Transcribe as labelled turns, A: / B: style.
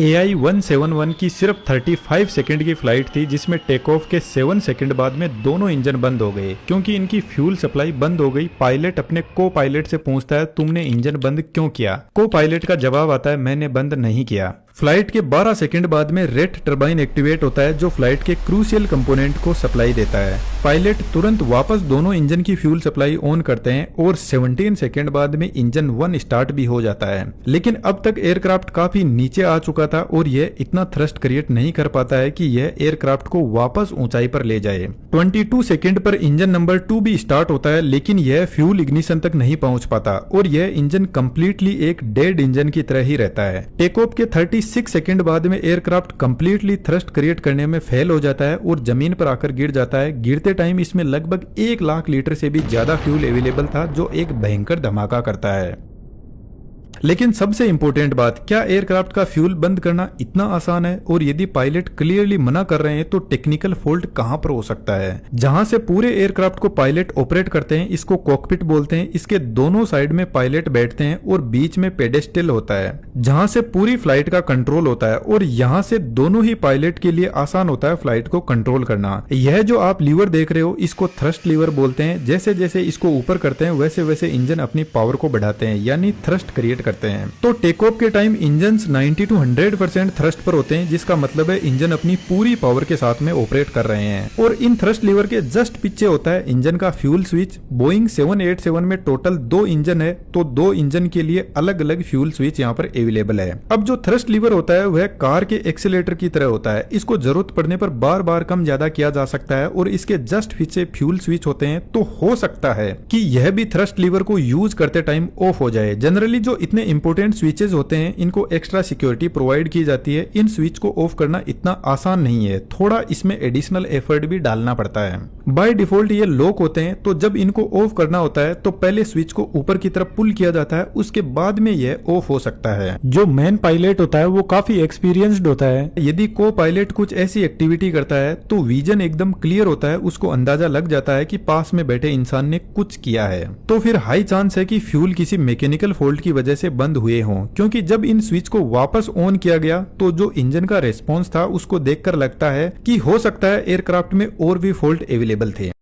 A: AI-171 की सिर्फ 35 second की फ्लाइट थी, जिसमें टेक ऑफ के 7 सेकंड बाद में दोनों इंजन बंद हो गए क्योंकि इनकी फ्यूल सप्लाई बंद हो गई। पायलट अपने को पायलट से पूछता है, तुमने इंजन बंद क्यों किया? को पायलट का जवाब आता है, मैंने बंद नहीं किया। फ्लाइट के 12 सेकंड बाद में रेट टरबाइन एक्टिवेट होता है, जो फ्लाइट के क्रूशियल कंपोनेंट को सप्लाई देता है। पायलट तुरंत वापस दोनों इंजन की फ्यूल सप्लाई ऑन करते हैं और 17 सेकंड बाद में इंजन 1 स्टार्ट भी हो जाता है। लेकिन अब तक एयरक्राफ्ट काफी नीचे आ चुका था और यह इतना थ्रस्ट क्रिएट नहीं कर पाता है कि यह एयरक्राफ्ट को वापस ऊंचाई पर ले जाए। 22 सेकंड पर इंजन नंबर 2 भी स्टार्ट होता है, लेकिन यह फ्यूल इग्निशन तक नहीं पहुंच पाता और यह इंजन कंप्लीटली एक डेड इंजन की तरह ही रहता है। टेक ऑफ के 36 सेकंड बाद में एयरक्राफ्ट कंप्लीटली थ्रस्ट क्रिएट करने में फेल हो जाता है और जमीन पर आकर गिर जाता है। गिरते टाइम इसमें लगभग 1 लाख लीटर से भी ज्यादा फ्यूल अवेलेबल था, जो एक भयंकर धमाका करता है। लेकिन सबसे इंपॉर्टेंट बात, क्या एयरक्राफ्ट का फ्यूल बंद करना इतना आसान है? और यदि पायलट क्लियरली मना कर रहे हैं तो टेक्निकल फॉल्ट कहां पर हो सकता है? जहां से पूरे एयरक्राफ्ट को पायलट ऑपरेट करते हैं, इसको कॉकपिट बोलते हैं। इसके दोनों साइड में पायलट बैठते हैं और बीच में पेडेस्टल होता है, जहां से पूरी फ्लाइट का कंट्रोल होता है और यहां से दोनों ही पायलट के लिए आसान होता है फ्लाइट को कंट्रोल करना। यह जो आप लीवर देख रहे हो, इसको थ्रस्ट लीवर बोलते हैं। जैसे जैसे इसको ऊपर करते हैं, वैसे वैसे इंजन अपनी पावर को बढ़ाते हैं, यानी थ्रस्ट क्रिएट करते हैं। तो टेक ऑफ के टाइम इंजन 90 to 100% थ्रस्ट पर होते हैं, जिसका मतलब है इंजन अपनी पूरी पावर के साथ में ऑपरेट कर रहे हैं। और इन थ्रस्ट लीवर के जस्ट पीछे होता है इंजन का फ्यूल स्विच। बोइंग 787 में टोटल 2 इंजन है, तो 2 इंजन के लिए अलग अलग फ्यूल स्विच यहाँ पर अवेलेबल है। अब जो थ्रस्ट लीवर होता है वह कार के एक्सीलरेटर की तरह होता है। इसको जरूरत पड़ने पर बार बार कम ज्यादा किया जा सकता है और इसके जस्ट पीछे फ्यूल स्विच होते हैं। तो हो सकता है कि यह भी थ्रस्ट लीवर को यूज करते टाइम ऑफ हो जाए। जनरली जो इतने इंपोर्टेंट स्विचेस होते हैं, इनको एक्स्ट्रा सिक्योरिटी प्रोवाइड की जाती है। इन स्विच को ऑफ करना इतना आसान नहीं है, थोड़ा इसमें एडिशनल एफर्ट भी डालना पड़ता है। बाय डिफॉल्ट ये लॉक होते हैं, तो जब इनको ऑफ करना होता है तो पहले स्विच को ऊपर की तरफ पुल किया जाता है, उसके बाद में यह ऑफ हो सकता है। जो मैन पायलट होता है वो काफी एक्सपीरियंस्ड होता है। यदि को पायलट कुछ ऐसी एक्टिविटी करता है तो विजन एकदम क्लियर होता है, उसको अंदाजा लग जाता है कि पास में बैठे इंसान ने कुछ किया है। तो फिर हाई चांस है कि फ्यूल किसी मैकेनिकल फॉल्ट की वजह से बंद हुए हों, क्योंकि जब इन स्विच को वापस ऑन किया गया तो जो इंजन का रेस्पॉन्स था उसको देखकर लगता है कि हो सकता है एयरक्राफ्ट में और भी फॉल्ट अवेलेबल थे।